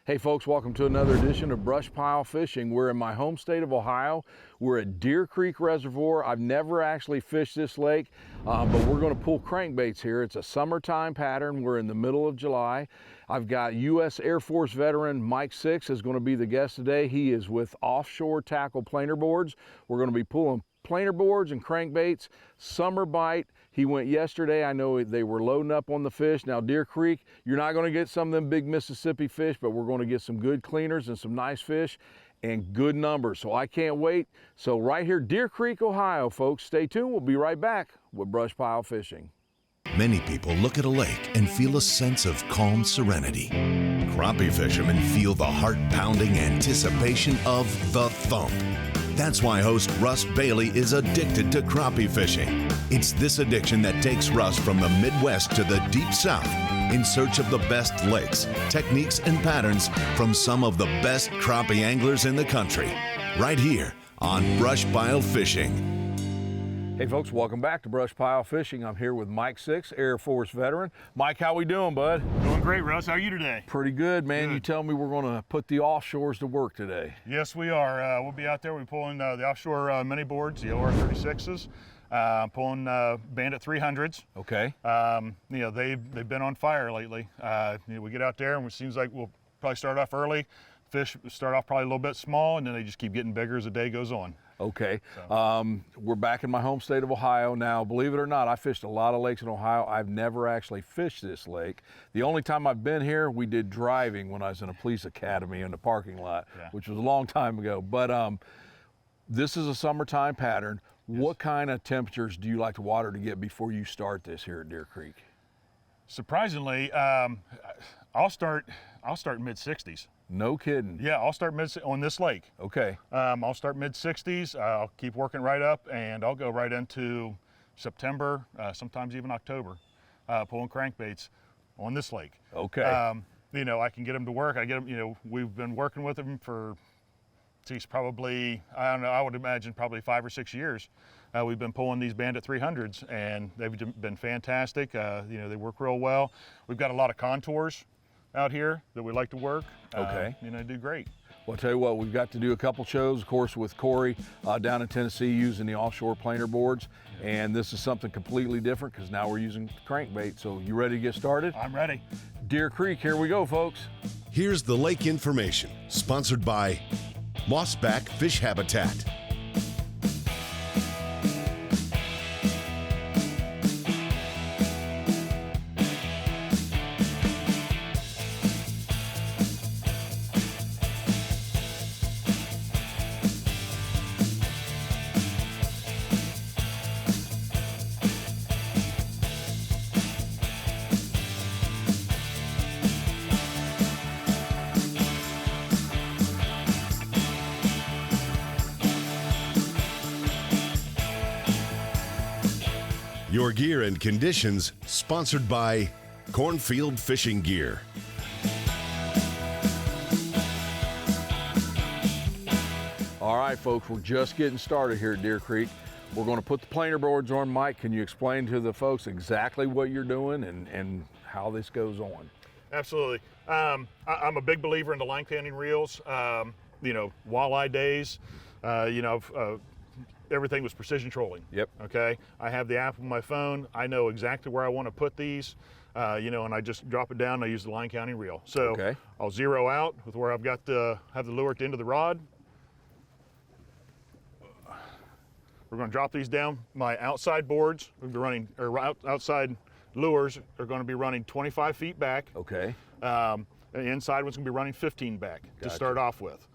Hey folks, welcome to another edition of BrushPile Fishing. We're in my home state of Ohio. We're at Deer Creek Reservoir. I've never actually fished this lake, but we're going to pull crankbaits here. It's a summertime pattern. We're in the middle of July. I've got U.S. Air Force veteran Mike Six is going to be the guest today. He is with Offshore Tackle Planer Boards. We're going to be pulling planer boards and crankbaits, summer bite. He went yesterday. I know they were loading up on the fish. Now Deer Creek, you're not going to get some of them big Mississippi fish, but we're going to get some good cleaners and some nice fish and good numbers. So I can't wait. So right here, Deer Creek, Ohio, folks, stay tuned. We'll be right back with BrushPile Fishing. Many people look at a lake and feel a sense of calm serenity. Crappie fishermen feel the heart-pounding anticipation of the thump. That's why host Russ Bailey is addicted to crappie fishing. It's this addiction that takes Russ from the Midwest to the Deep South in search of the best lakes, techniques, and patterns from some of the best crappie anglers in the country. Right here on BrushPile Fishing. Hey folks, welcome back to BrushPile Fishing. I'm here with Mike Six, Air Force veteran. Mike, how we doing, bud? Doing great, Russ. How are you today? Pretty good, man. Good. You tell me we're going to put the offshores to work today. Yes, we are. We'll be out there. We're pulling the offshore mini boards, the OR36s, pulling Bandit 300s. Okay. You know, they've been on fire lately. You know, we get out there and it seems like we'll probably start off early. Fish start off probably a little bit small, and then they just keep getting bigger as the day goes on. Okay. So. We're back in my home state of Ohio now. Believe it or not, I fished a lot of lakes in Ohio. I've never actually fished this lake. The only time I've been here, we did driving when I was in a police academy in the parking lot, which was a long time ago. But this is a summertime pattern. Yes. What kind of temperatures do you like the water to get before you start this here at Deer Creek? Surprisingly, I'll start mid-60s. No kidding. Yeah, I'll start on this lake. Okay. I'll start mid-60s. I'll keep working right up, and I'll go right into September, sometimes even October, pulling crankbaits on this lake. Okay. You know, I can get them to work. I get them. You know, we've been working with them for, geez, probably, I don't know, I would imagine probably 5 or 6 years. We've been pulling these Bandit 300s, and they've been fantastic. You know, they work real well. We've got a lot of contours out here that we like to work. Okay. You know, do great. Well, I'll tell you what, we've got to do a couple shows, of course, with Corey down in Tennessee using the offshore planer boards. And this is something completely different because now we're using crankbait. So you ready to get started? I'm ready. Deer Creek, here we go, folks. Here's the lake information, sponsored by Mossback Fish Habitat. Your gear and conditions, sponsored by Cornfield Fishing Gear. All right, folks, we're just getting started here at Deer Creek. We're going to put the planer boards on. Mike, can you explain to the folks exactly what you're doing and how this goes on? Absolutely. I'm a big believer in the line canning reels. You know, walleye days, you know, everything was precision trolling. Yep. Okay. I have the app on my phone. I know exactly where I want to put these, you know, and I just drop it down and I use the line counting reel. So okay. I'll zero out with where I've got have the lure at the end of the rod. We're going to drop these down. My outside boards, we'll be running, or outside lures are going to be running 25 feet back. Okay. The inside one's going to be running 15 back to start off with.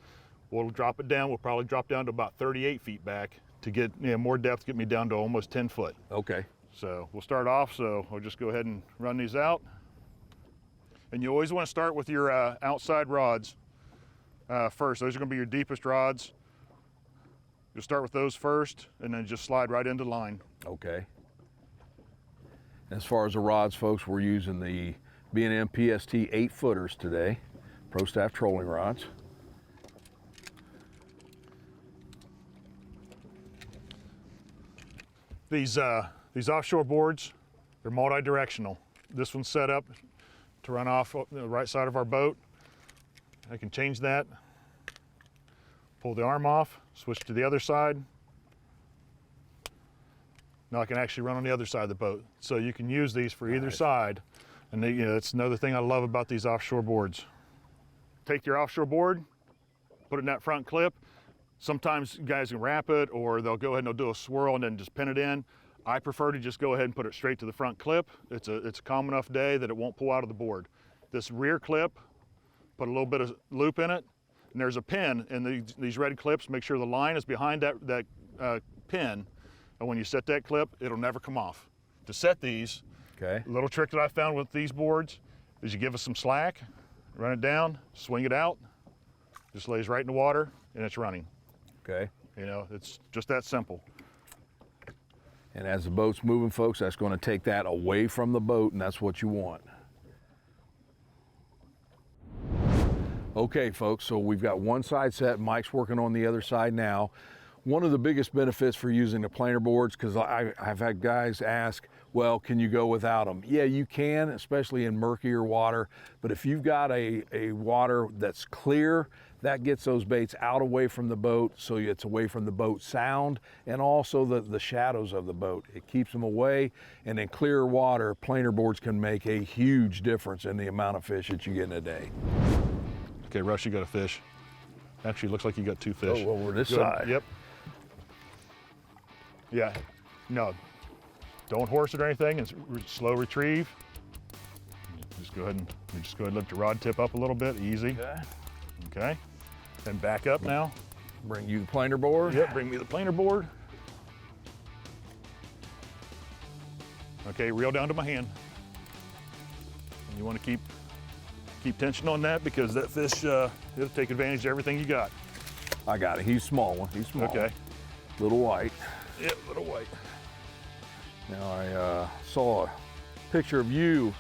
We'll drop it down. We'll probably drop down to about 38 feet back to get more depth, get me down to almost 10 foot. Okay. So we'll start off. So we'll just go ahead and run these out. And you always want to start with your outside rods first. Those are going to be your deepest rods. You'll start with those first, and then just slide right into line. Okay. As far as the rods, folks, we're using the B&M PST 8-footers today, Pro Staff trolling rods. These offshore boards, they're multi-directional. This one's set up to run off the right side of our boat. I can change that. Pull the arm off, switch to the other side. Now I can actually run on the other side of the boat. So you can use these for either side. And they, that's another thing I love about these offshore boards. Take your offshore board, put it in that front clip. Sometimes guys can wrap it, or they'll go ahead and they'll do a swirl and then just pin it in. I prefer to just go ahead and put it straight to the front clip. It's a calm enough day that it won't pull out of the board. This rear clip, put a little bit of loop in it, and there's a pin in these red clips. Make sure the line is behind that pin, and when you set that clip, it'll never come off. To set these, Okay. a little trick that I found with these boards is you give us some slack, run it down, swing it out, just lays right in the water, and it's running. Okay. You know, it's just that simple. And as the boat's moving, folks, that's going to take that away from the boat, and that's what you want. Okay, folks, so we've got one side set. Mike's working on the other side now. One of the biggest benefits for using the planer boards, because I've had guys ask, well, can you go without them? Yeah, you can, especially in murkier water. But if you've got a water that's clear, that gets those baits out away from the boat, so it's away from the boat sound and also the shadows of the boat. It keeps them away, and in clear water, planer boards can make a huge difference in the amount of fish that you get in a day. Okay, Russ, you got a fish. Actually, looks like you got two fish. Oh, over this Good. side. Yep. Yeah, no, don't horse it or anything. It's slow retrieve. Just go ahead and lift your rod tip up a little bit, easy. Okay. Okay, and back up now. Bring you the planer board. Yep, bring me the planer board. Okay, reel down to my hand. And you want to keep tension on that, because that fish, it'll take advantage of everything you got. I got it. He's a small one. He's small. Okay. Little white. Yep, little white. Now I saw a picture of you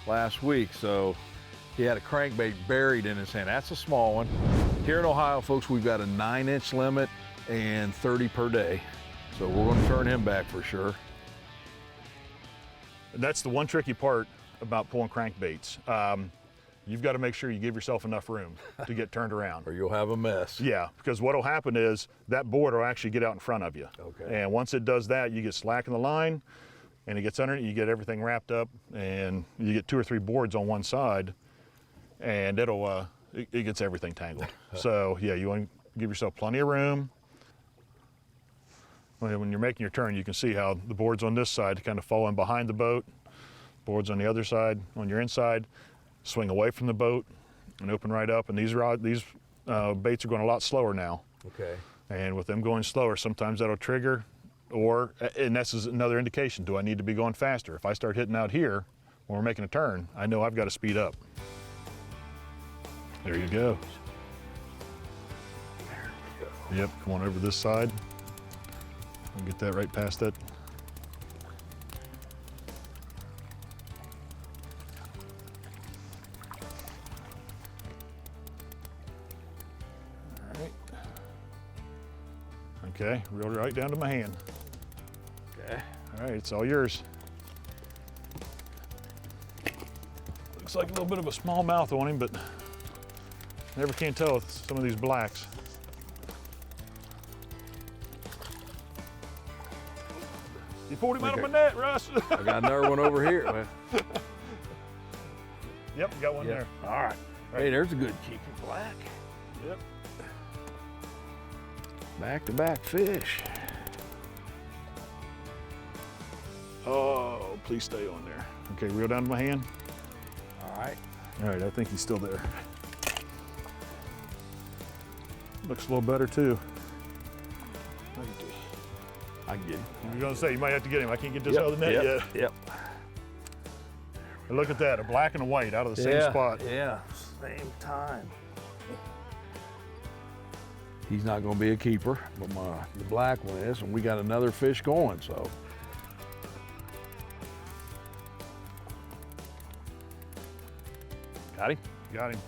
last week, so he had a crankbait buried in his hand. That's a small one. Here in Ohio, folks, we've got a 9-inch limit and 30 per day. So we're going to turn him back for sure. And that's the one tricky part about pulling crankbaits. You've got to make sure you give yourself enough room to get turned around. Or you'll have a mess. Yeah, because what'll happen is that board will actually get out in front of you. Okay. And once it does that, you get slack in the line, and it gets under it, you get everything wrapped up, and you get 2 or 3 boards on one side, and it gets everything tangled. So yeah, you want to give yourself plenty of room. When you're making your turn, you can see how the boards on this side kind of fall in behind the boat, boards on the other side, on your inside, swing away from the boat and open right up. And these baits are going a lot slower now. Okay. And with them going slower, sometimes that'll trigger, and this is another indication, do I need to be going faster? If I start hitting out here when we're making a turn, I know I've got to speed up. There you go. There we go. Yep, come on over this side. We'll get that right past it. All right. Okay, reel it right down to my hand. Okay. All right, it's all yours. Looks like a little bit of a small mouth on him, but never can tell with some of these blacks. You pulled him out of my net, Russ. I got another one over here. Man. Yep, got one there. All right. Hey, there's a good keeper black. Yep. Back-to-back fish. Oh, please stay on there. Okay, reel down to my hand. All right. All right, I think he's still there. Looks a little better too. I can get him. You're gonna say you might have to get him. I can't get this out of the net yet. Yep. And look at that, a black and a white out of the same spot. Yeah, same time. He's not going to be a keeper, but the black one is, and we got another fish going, so. Got him? Got him.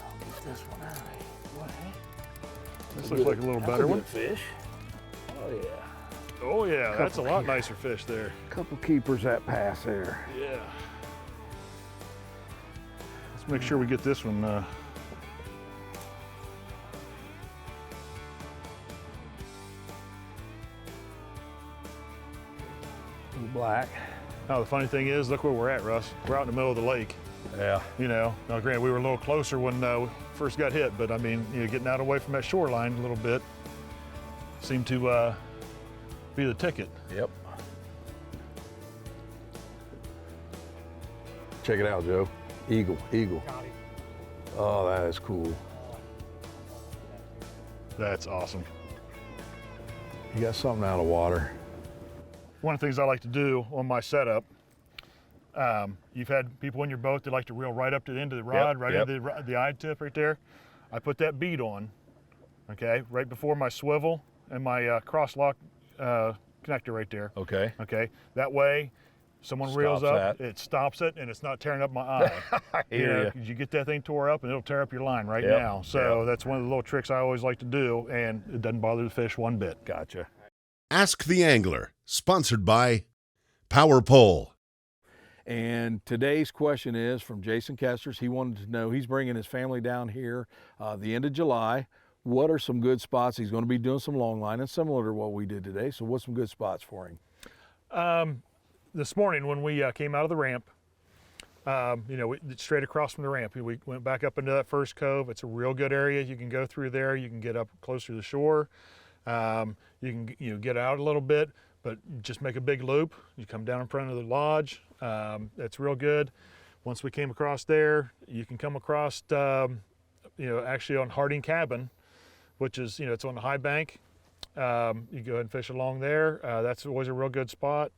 I'll get this one out of here. What? This looks like a little better one. Fish. Oh yeah. Oh yeah, that's a lot nicer fish there. Couple keepers that pass there. Yeah. Let's make sure we get this one. Black. Now the funny thing is, look where we're at, Russ. We're out in the middle of the lake. Yeah. You know, now granted we were a little closer when we first got hit, but I mean, you know, getting out away from that shoreline a little bit seemed to be the ticket. Yep. Check it out, Joe. Eagle, eagle. Oh, that is cool. That's awesome. You got something out of water. One of the things I like to do on my setup, you've had people in your boat that like to reel right up to the end of the rod, into the eye tip right there. I put that bead on, okay, right before my swivel and my cross lock connector right there. Okay. Okay, that way someone reels up, it stops it, and it's not tearing up my eye. I hear you get that thing tore up and it'll tear up your line right now. So that's one of the little tricks I always like to do, and it doesn't bother the fish one bit. Gotcha. Ask the Angler, sponsored by Power Pole. And today's question is from Jason Kesters. He wanted to know, he's bringing his family down here the end of July. What are some good spots? He's going to be doing some long line, and similar to what we did today. So what's some good spots for him? This morning when we came out of the ramp, you know, straight across from the ramp, we went back up into that first cove. It's a real good area. You can go through there. You can get up closer to the shore. You can get out a little bit, but just make a big loop. You come down in front of the lodge. That's real good. Once we came across there, you can come across, actually on Harding Cabin, which is, it's on the high bank. You go ahead and fish along there. That's always a real good spot.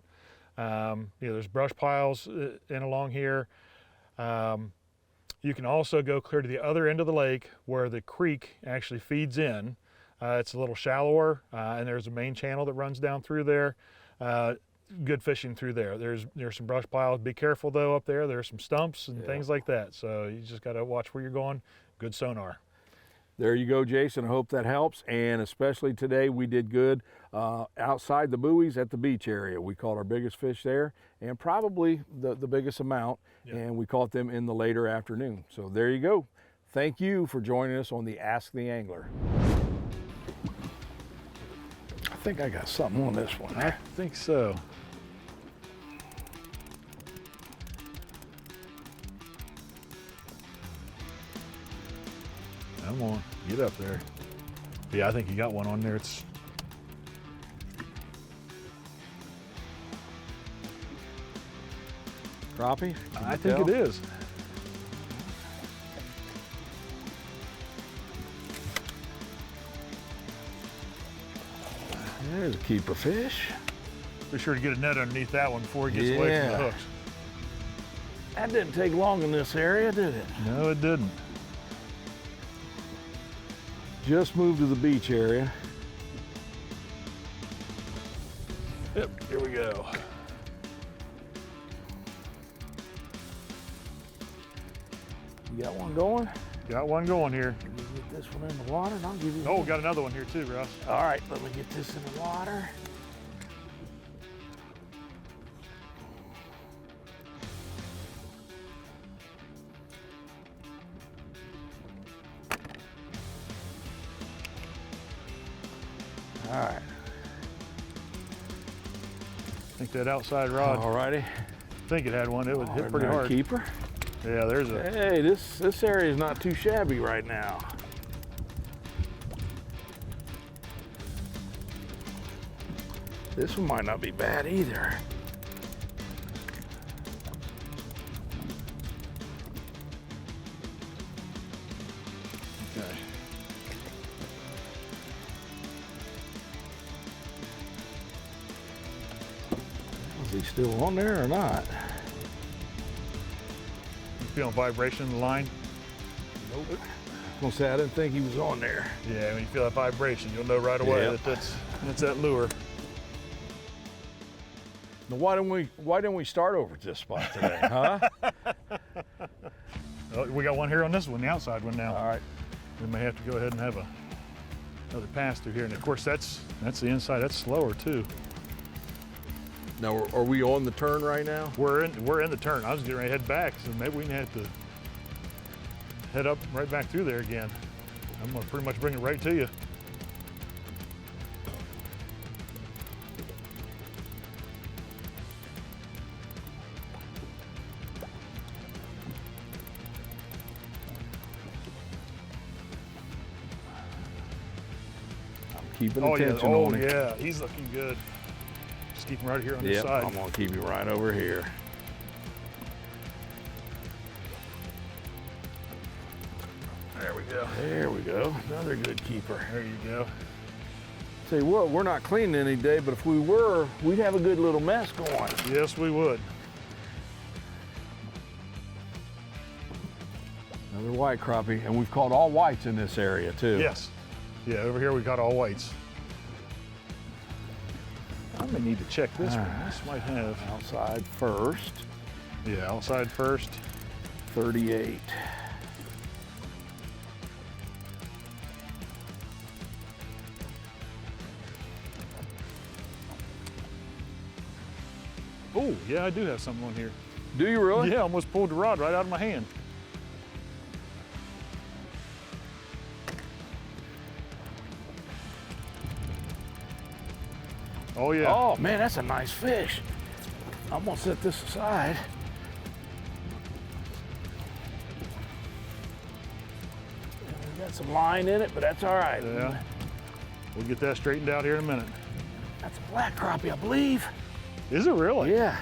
There's brush piles in along here. You can also go clear to the other end of the lake where the creek actually feeds in. It's a little shallower, and there's a main channel that runs down through there. Good fishing through there. There's some brush piles. Be careful though up there. There's some stumps and things like that. So you just got to watch where you're going. Good sonar. There you go, Jason. I hope that helps. And especially today, we did good outside the buoys at the beach area. We caught our biggest fish there, and probably the biggest amount. Yep. And we caught them in the later afternoon. So there you go. Thank you for joining us on the Ask the Angler. I think I got something on this one. I think so. Come on, get up there. Yeah, I think you got one on there. It's crappie? I think it is. There's a keeper fish. Be sure to get a net underneath that one before it gets away from the hooks. That didn't take long in this area, did it? No, it didn't. Just moved to the beach area. Yep, here we go. You got one going? Got one going here. Let me get this one in the water and I'll give you. Oh, got another one here too, Russ. All right, let me get this in the water. All right. I think that outside rod. All righty. I think it had one. It would hit pretty hard. Keeper. Yeah, there's a. Hey, this area is not too shabby right now. This one might not be bad either. Okay. Is he still on there or not? You feeling vibration in the line? Nope. I was gonna say I didn't think he was on there. Yeah, when you feel that vibration, you'll know right away that that's that lure. Now why didn't we start over at this spot today, huh? Well, we got one here on this one, the outside one now. All right. We may have to go ahead and have another pass through here, and of course that's the inside. That's slower too. Now, are we on the turn right now? We're in the turn. I was getting ready to head back, so maybe we can have to head up right back through there again. I'm gonna pretty much bring it right to you. Keeping attention on him. Yeah, he's looking good. Just keep him right here on the Yep, side. I'm gonna keep you right over here. There we go. There we go. Another good keeper. There you go. Say what? We're not cleaning any day, but if we were, we'd have a good little mess going. Yes, we would. Another white crappie, and we've caught all whites in this area too. Yes. Yeah, over here we got all whites. I may need to check this one. This might have Outside first. Yeah, outside first. 38. Oh, yeah, I do have something on here. Do you really? Yeah, almost pulled the rod right out of my hand. Oh yeah. Oh man, that's a nice fish. I'm gonna set this aside. We got some line in it, but that's all right. Yeah. We'll get that straightened out here in a minute. That's a black crappie, I believe. Is it really? Yeah.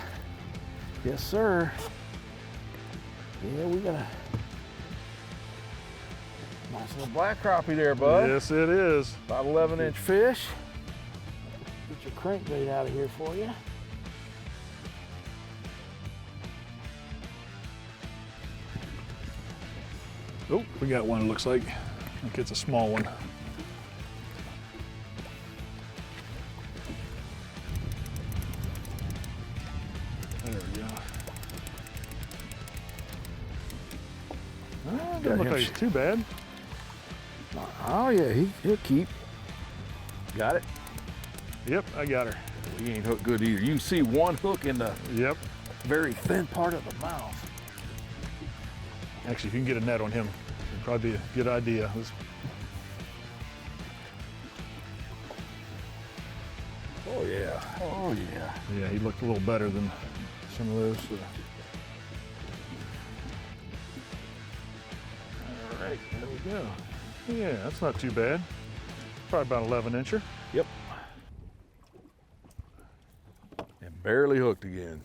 Yes, sir. Yeah, we got a nice little black crappie there, bud. Yes, it is. About 11-inch fish. Get your crankbait out of here for you. Oh, we got one, it looks like. I think it's a small one. There we go. Oh, doesn't look like it's too bad. Oh yeah, he'll keep. Got it? Yep, I got her. He ain't hooked good either. You can see one hook in the Yep. very thin part of the mouth. Actually, if you can get a net on him, it'd probably be a good idea. Oh yeah, oh yeah. Yeah, he looked a little better than some of those. All right, there we go. Yeah, that's not too bad. Probably about 11-incher. Yep. And barely hooked again.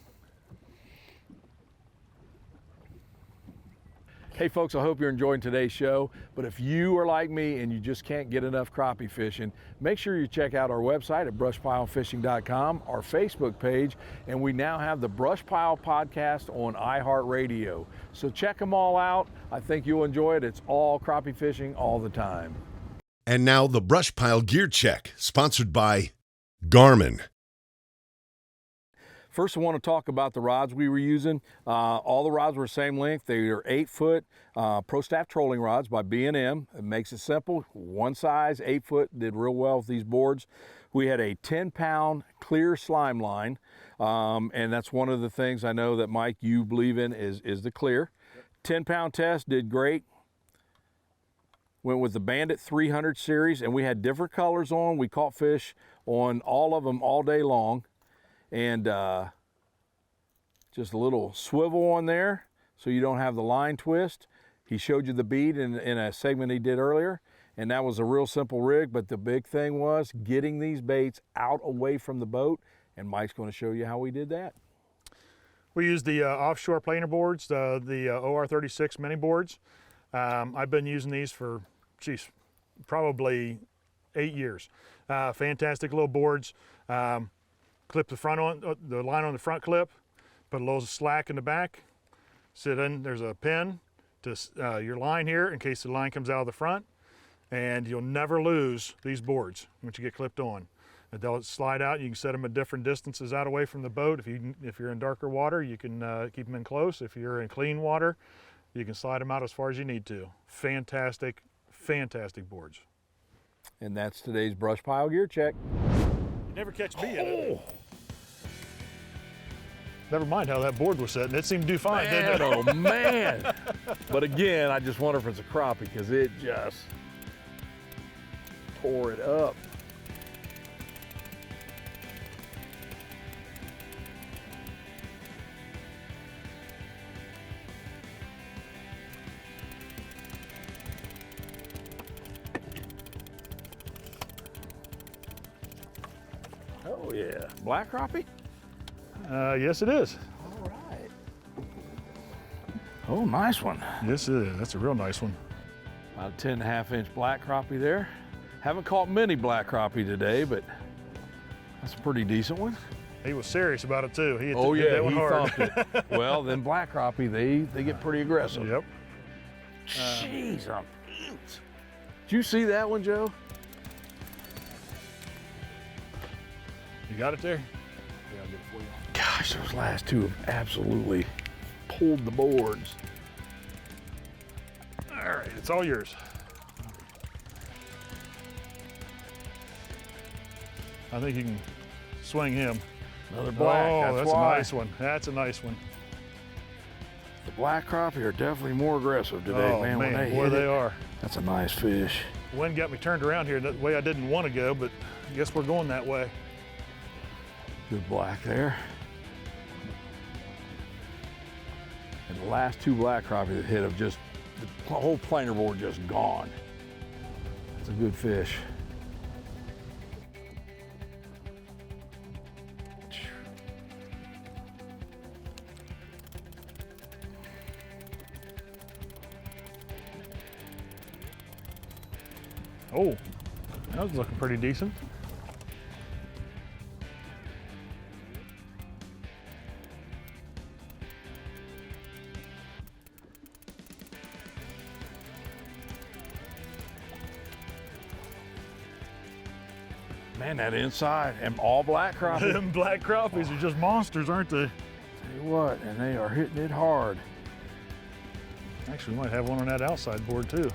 Hey folks, I hope you're enjoying today's show, but if you are like me and you just can't get enough crappie fishing, make sure you check out our website at brushpilefishing.com, our Facebook page, and we now have the BrushPile podcast on iHeartRadio. So check them all out. I think you'll enjoy it. It's all crappie fishing all the time. And now the BrushPile Gear Check, sponsored by Garmin. First, I want to talk about the rods we were using. All the rods were the same length. They are 8-foot Pro Staff trolling rods by B&M. It makes it simple. One size, 8-foot, did real well with these boards. We had a 10-pound clear slime line, and that's one of the things I know that, Mike, you believe in is the clear. 10-pound test, did great. Went with the Bandit 300 series, and we had different colors on. We caught fish on all of them all day long. And just a little swivel on there so you don't have the line twist. He showed you the bead in a segment he did earlier, and that was a real simple rig, but the big thing was getting these baits out away from the boat, and Mike's going to show you how we did that. We used the offshore planer boards, the OR36 mini boards. I've been using these for, geez, probably 8 years. Fantastic little boards. Clip the front on the line on the front clip, put a little slack in the back, sit in, there's a pin to your line here in case the line comes out of the front, and you'll never lose these boards once you get clipped on. They'll slide out. You can set them at different distances out away from the boat. If you're in darker water, you can keep them in close. If you're in clean water, you can slide them out as far as you need to. Fantastic, fantastic boards. And that's today's BrushPile Gear Check. You never catch me at it. Never mind how that board was setting. It seemed to do fine, Man, didn't it? oh man. But again, I just wonder if it's a crappie because it just tore it up. Oh yeah, black crappie? Yes, it is. All right. Oh, nice one. Yes, it is. That's a real nice one. About a 10.5-inch black crappie there. Haven't caught many black crappie today, but that's a pretty decent one. He was serious about it too. He hit Oh hit yeah, that one he hard. thumped it. Well, then black crappie, they get pretty aggressive. Yep. Jeez, did you see that one, Joe? You got it there? Yeah, I'll get it for you. Gosh, those last two have absolutely pulled the boards. All right, it's all yours. I think you can swing him. Another black. Oh, that's why. a nice one. That's a nice one. The black crappie are definitely more aggressive today, Oh man. When they boy, hit they it, are. that's a nice fish. Wind got me turned around here that way I didn't want to go, but I guess we're going that way. Good black there. And the last two black crappie that hit have just, the whole planer board just gone. It's a good fish. Oh, that was looking pretty decent. Man, that inside and all black crappie. Them black crappies are just monsters, aren't they? Tell you what, and they are hitting it hard. Actually, we might have one on that outside board too.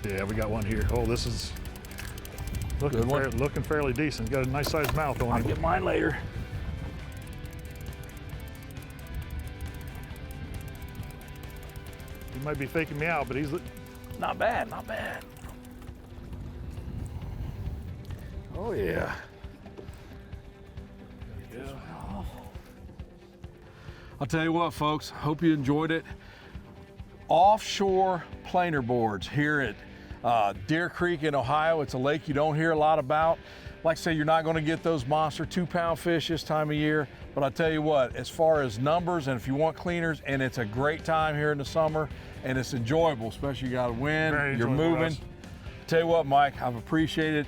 Yeah, we got one here. Oh, this is looking, Good one. looking fairly decent. Got a nice sized mouth on I'll him. get mine later. He might be faking me out, but he's Not bad, not bad. Oh yeah. I'll tell you what, folks, hope you enjoyed it. Offshore planer boards here at Deer Creek in Ohio. It's a lake you don't hear a lot about. Like I say, you're not gonna get those monster 2-pound fish this time of year, but I'll tell you what, as far as numbers and if you want cleaners, and it's a great time here in the summer, and it's enjoyable, especially you got a wind, Very you're enjoyable, moving. Russ. Tell you what, Mike, I've appreciated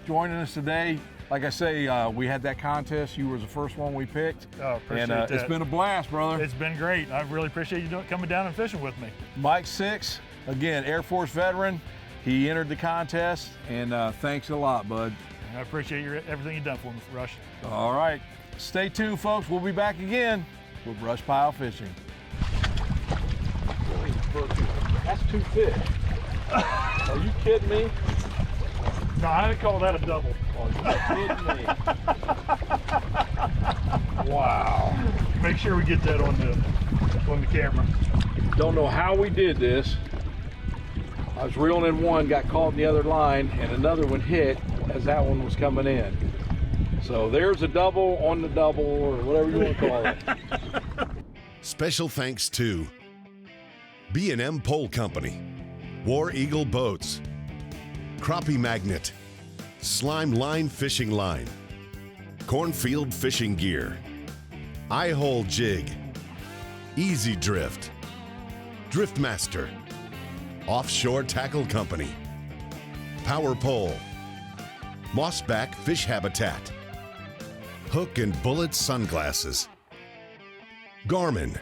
joining us today. Like I say, we had that contest. You was the first one we picked. Oh, appreciate and that. it's been a blast, brother. It's been great. I really appreciate you coming down and fishing with me. Mike Six, again, Air Force veteran. He entered the contest, and thanks a lot, bud. I appreciate everything you've done for me, Rush. All right, stay tuned, folks. We'll be back again with BrushPile Fishing. That's 2 fish. Are you kidding me? No, I didn't call that a double. Are you kidding me? Wow. Make sure we get that on the camera. Don't know how we did this. I was reeling in one, got caught in the other line, and another one hit as that one was coming in. So there's a double on the double, or whatever you want to call it. Special thanks to B&M Pole Company, War Eagle Boats, Crappie Magnet, Slime Line Fishing Line, Cornfield Fishing Gear, Eye-Hole Jig, Easy Drift, Driftmaster, Offshore Tackle Company, Power Pole, Mossback Fish Habitat, Hook and Bullet Sunglasses, Garmin,